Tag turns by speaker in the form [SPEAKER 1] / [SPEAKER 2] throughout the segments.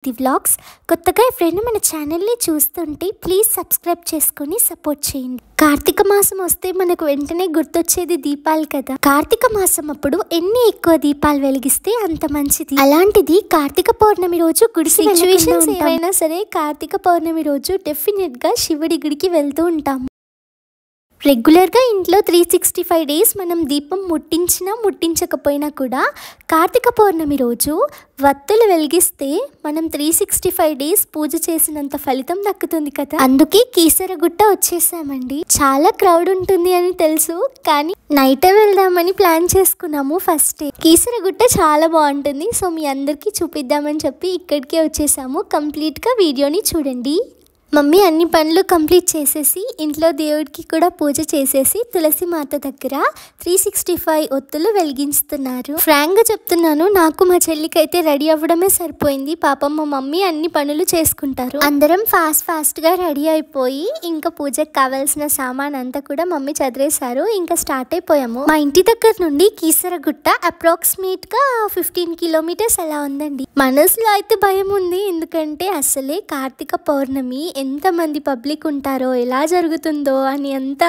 [SPEAKER 1] The vlogs కొత్తగా friend మన ఛానల్ని చూస్తుంటే ప్లీజ్ సబ్స్క్రైబ్ చేసుకొని సపోర్ట్ చేయండి. కార్తీక మాసం వస్తే మనకు వెంటనే గుర్తొచ్చేది దీపాలు కదా. కార్తీక మాసం అప్పుడు ఎన్ని ఎక్కువ దీపాలు వెలిగిస్తే అంత మంచిది. అలాంటిది కార్తీక పౌర్ణమి రోజు గుడి సిచ్యువేషన్స్ ఏవైనా సరే కార్తీక పౌర్ణమి రోజు డెఫినెట్గా శివుడి గుడికి వెళ్తూ ఉంటాము. రెగ్యులర్గా ఇంట్లో 365 డేస్ మనం దీపం ముట్టించినా ముట్టించకపోయినా కూడా కార్తీక పౌర్ణమి రోజు వత్తులు వెలిగిస్తే మనం 365 డేస్ పూజ చేసినంత ఫలితం దక్కుతుంది కదా. అందుకే కీసరగుట్ట వచ్చేసామండి. చాలా క్రౌడ్ ఉంటుంది అని తెలుసు, కానీ నైటే వెళ్దామని ప్లాన్ చేసుకున్నాము. ఫస్ట్ కీసరగుట్ట చాలా బాగుంటుంది, సో మీ అందరికీ చూపిద్దామని చెప్పి ఇక్కడికే వచ్చేసాము. కంప్లీట్గా వీడియోని చూడండి. మమ్మీ అన్ని పనులు కంప్లీట్ చేసేసి ఇంట్లో దేవుడికి కూడా పూజ చేసేసి తులసి మాత దగ్గర 365 ఒత్తులు వెలిగిస్తున్నారు. ఫ్రాంక్గా చెప్తున్నాను, నాకు మా చెల్లికైతే రెడీ అవ్వడమే సరిపోయింది. పాపం మా మమ్మీ అన్ని పనులు చేసుకుంటారు. అందరం ఫాస్ట్గా రెడీ అయిపోయి ఇంకా పూజకు కావాల్సిన సామాన్ అంతా కూడా మమ్మీ చదివేశారు. ఇంకా స్టార్ట్ అయిపోయాము. మా ఇంటి దగ్గర నుండి కీసరగుట్ట అప్రాక్సిమేట్గా 15 కిలోమీటర్స్ అలా ఉందండి. మనసులో అయితే భయం ఉంది, ఎందుకంటే అసలే కార్తీక పౌర్ణమి, ఎంతమంది పబ్లిక్ ఉంటారో, ఎలా జరుగుతుందో అని అంత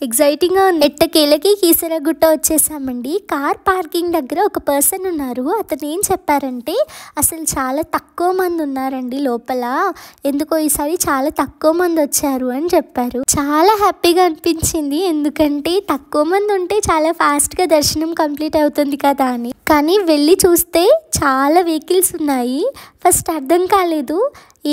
[SPEAKER 1] ఎగ్జైటింగ్గా ఉంది. ఎట్టకేలకి కీసరగుట్ట వచ్చేసామండి. కార్ పార్కింగ్ దగ్గర ఒక పర్సన్ ఉన్నారు. అతను ఏం చెప్పారంటే అసలు చాలా తక్కువ మంది ఉన్నారండి లోపల, ఎందుకో ఈసారి చాలా తక్కువ మంది వచ్చారు అని చెప్పారు. చాలా హ్యాపీగా అనిపించింది, ఎందుకంటే తక్కువ మంది ఉంటే చాలా ఫాస్ట్గా దర్శనం కంప్లీట్ అవుతుంది కదా అని. కానీ వెళ్ళి చూస్తే చాలా వెహికల్స్ ఉన్నాయి. ఫస్ట్ అర్థం కాలేదు,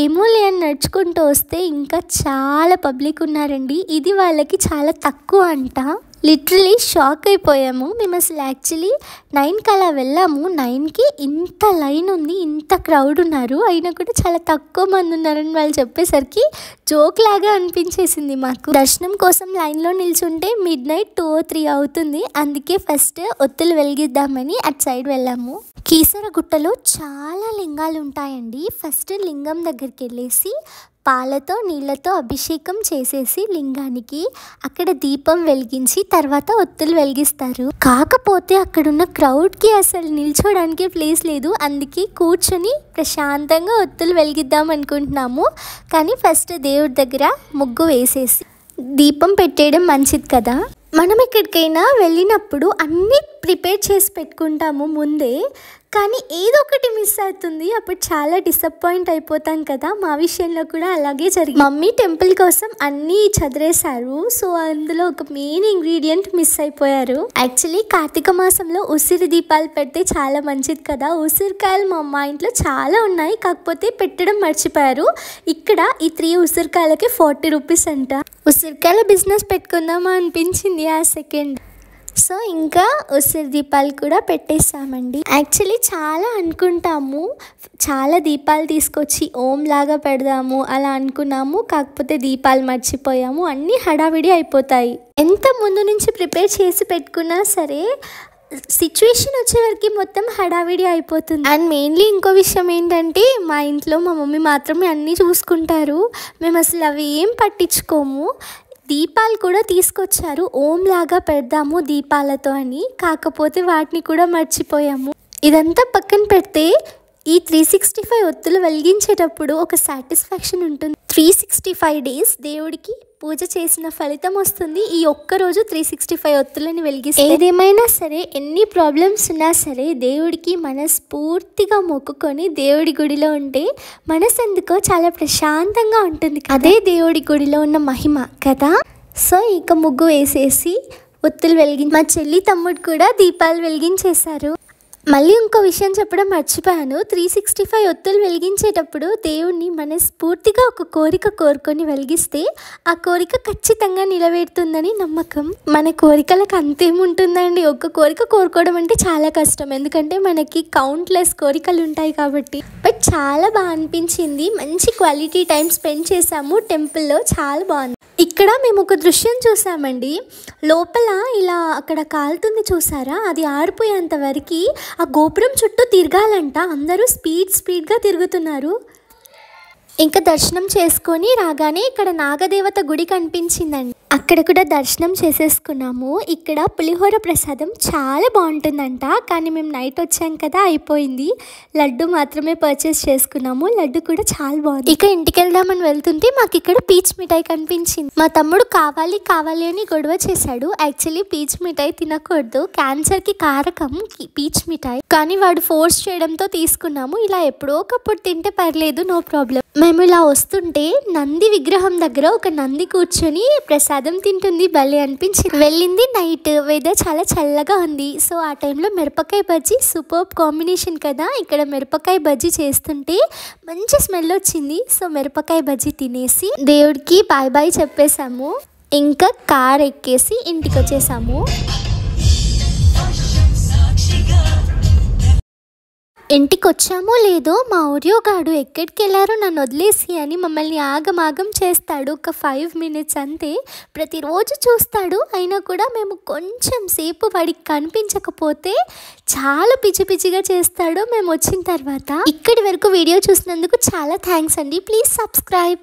[SPEAKER 1] ఏమోలే అని నడుచుకుంటూ వస్తే ఇంకా చాలా పబ్లిక్ ఉన్నారండి. ఇది వాళ్ళకి చాలా తక్కువ అంట. లిటరలీ షాక్ అయిపోయాము. మేము అసలు యాక్చువల్లీ 9కి అలా వెళ్ళాము. 9కి ఇంత లైన్ ఉంది, ఇంత క్రౌడ్ ఉన్నారు, అయినా కూడా చాలా తక్కువ మంది ఉన్నారని వాళ్ళు చెప్పేసరికి జోక్ లాగా అనిపించేసింది మాకు. దర్శనం కోసం లైన్లో నిల్చుంటే midnight 2 or 3 అవుతుంది. అందుకే ఫస్ట్ ఒత్తులు వెలిగిద్దామని అటు సైడ్ వెళ్ళాము. కీసరగుట్టలో చాలా లింగాలు ఉంటాయండి. ఫస్ట్ లింగం దగ్గరికి వెళ్ళేసి పాలతో నీళ్ళతో అభిషేకం చేసేసి లింగానికి అక్కడ దీపం వెలిగించి తర్వాత ఒత్తులు వెలిగిస్తారు. కాకపోతే అక్కడున్న క్రౌడ్కి అసలు నిల్చోడానికి ప్లేస్ లేదు, అందుకే కూర్చొని ప్రశాంతంగా ఒత్తులు వెలిగిద్దాం అనుకుంటున్నాము. కానీ ఫస్ట్ దేవుడి దగ్గర ముగ్గు వేసేసి దీపం పెట్టేయడం మంచిది కదా. మనం ఎక్కడికైనా వెళ్ళినప్పుడు అన్నీ ప్రిపేర్ చేసి పెట్టుకుంటాము ముందే, కానీ ఏదో ఒకటి మిస్ అవుతుంది, అప్పుడు చాలా డిసప్పాయింట్ అయిపోతాం కదా. మా విషయంలో కూడా అలాగే జరిగింది. మమ్మీ టెంపుల్ కోసం అన్నీ చదివేశారు, సో అందులో ఒక మెయిన్ ఇంగ్రీడియంట్ మిస్ అయిపోయారు. యాక్చువల్లీ కార్తీక మాసంలో ఉసిరి దీపాలు పెడితే చాలా మంచిది కదా. ఉసిరికాయలు మా ఇంట్లో చాలా ఉన్నాయి, కాకపోతే పెట్టడం మర్చిపోయారు. ఇక్కడ ఈ 3 ఉసిరికాయలకి 40 రూపీస్ అంట. ఉసిరికాయల బిజినెస్ పెట్టుకుందామా అనిపించింది ఆ సెకండ్. సో ఇంకా ఉసిరి దీపాలు కూడా పెట్టేసామండి. యాక్చువల్లీ చాలా అనుకుంటాము, చాలా దీపాలు తీసుకొచ్చి ఓం లాగా పెడదాము అలా అనుకున్నాము, కాకపోతే దీపాలు మర్చిపోయాము. అన్నీ హడావిడి అయిపోతాయి. ఎంత ముందు నుంచి ప్రిపేర్ చేసి పెట్టుకున్నా సరే సిచ్యువేషన్ వచ్చేవరకు మొత్తం హడావిడి అయిపోతుంది. అండ్ మెయిన్లీ ఇంకో విషయం ఏంటంటే మా ఇంట్లో మా మమ్మీ మాత్రమే అన్నీ చూసుకుంటారు, మేము అసలు అవి ఏం పట్టించుకోము. దీపాలు కూడా తీసుకొచ్చారు, ఓం లాగా పెడదాము దీపాలతో అని, కాకపోతే వాటిని కూడా మర్చిపోయాము. ఇదంతా పక్కన పెడితే ఈ 365 ఒత్తులు వెలిగించేటప్పుడు ఒక సాటిస్ఫాక్షన్ ఉంటుంది. 365 డేస్ దేవుడికి పూజ చేసిన ఫలితం వస్తుంది ఈ ఒక్కరోజు 365 ఒత్తులని వెలిగిస్తే. ఏదేమైనా సరే, ఎన్ని ప్రాబ్లమ్స్ ఉన్నా సరే దేవుడికి మనస్ఫూర్తిగా మొక్కుకొని దేవుడి గుడిలో ఉంటే మనసు ఎందుకో చాలా ప్రశాంతంగా ఉంటుంది. అదే దేవుడి గుడిలో ఉన్న మహిమ కదా. సో ఇక ముగ్గు వేసేసి ఒత్తులు మా చెల్లి తమ్ముడు కూడా దీపాలు వెలిగించేశారు. మళ్ళీ ఇంకో విషయం చెప్పడం మర్చిపోయాను, 365 ఒత్తులు వెలిగించేటప్పుడు దేవుణ్ణి మనస్ఫూర్తిగా ఒక కోరిక కోరుకొని వెలిగిస్తే ఆ కోరిక ఖచ్చితంగా నిలవేరుతుందని నమ్మకం. మన కోరికలకు అంతేముంటుందండి, ఒక కోరిక కోరుకోవడం అంటే చాలా కష్టం, ఎందుకంటే మనకి కౌంట్లెస్ కోరికలు ఉంటాయి కాబట్టి. బట్ చాలా బాగా అనిపించింది, మంచి క్వాలిటీ టైం స్పెండ్ చేసాము టెంపుల్లో, చాలా బాగుంది. ఇక్కడ మేము ఒక దృశ్యం చూసామండి. లోపల ఇలా అక్కడ కాలుతుంది చూసారా, అది ఆరిపోయేంత వరకు ఆ గోపురం చుట్టూ తిరగాలంట. అందరూ స్పీడ్గా తిరుగుతున్నారు. ఇంకా దర్శనం చేసుకొని రాగానే ఇక్కడ నాగదేవత గుడి కనిపించిందండి. అక్కడ కూడా దర్శనం చేసేసుకున్నాము. ఇక్కడ పులిహోర ప్రసాదం చాలా బాగుంటుందంట, కానీ మేము నైట్ వచ్చాం కదా అయిపోయింది. లడ్డు మాత్రమే పర్చేస్ చేసుకున్నాము. లడ్డు కూడా చాలా బాగుంది. ఇక ఇంటికి వెళ్దామని వెళ్తుంటే మాకు ఇక్కడ పీచ్ మిఠాయి కనిపించింది. మా తమ్ముడు కావాలి కావాలి అని గొడవ చేశాడు. యాక్చువల్లీ పీచ్ మిఠాయి తినకూడదు, క్యాన్సర్కి కారకం పీచ్ మిఠాయి, కానీ వాడు ఫోర్స్ చేయడంతో తీసుకున్నాము. ఇలా ఎప్పుడో ఒకప్పుడు తింటే పర్లేదు, నో ప్రాబ్లం. మేము ఇలా వస్తుంటే నంది విగ్రహం దగ్గర ఒక నంది కూర్చొని ప్రసాదం తింటుంది. భలే అనిపించింది. వెళ్ళింది నైట్, వెదర్ చాలా చల్లగా ఉంది. సో ఆ టైంలో మిరపకాయ బజ్జీ సూపర్ కాంబినేషన్ కదా. ఇక్కడ మిరపకాయ బజ్జీ చేస్తుంటే మంచి స్మెల్ వచ్చింది. సో మిరపకాయ బజ్జీ తినేసి దేవుడికి బాయ్ బాయ్ చెప్పేసాము. ఇంకా కార్ ఎక్కేసి ఇంటికి వచ్చేసాము. ఇంటికి వచ్చామో లేదో మా ఓరియో గాడు ఎక్కడికి వెళ్ళారో నన్ను వదిలేసి అని మమ్మల్ని ఆగమాగం చేస్తాడు. ఒక 5 మినిట్స్ అంతే. ప్రతిరోజు చూస్తాడు, అయినా కూడా మేము కొంచెం సేపు వాడికి కనిపించకపోతే చాలా పిచ్చి పిచ్చిగా చేస్తాడు మేము వచ్చిన తర్వాత. ఇక్కడి వరకు వీడియో చూసినందుకు చాలా థ్యాంక్స్ అండి. Please subscribe.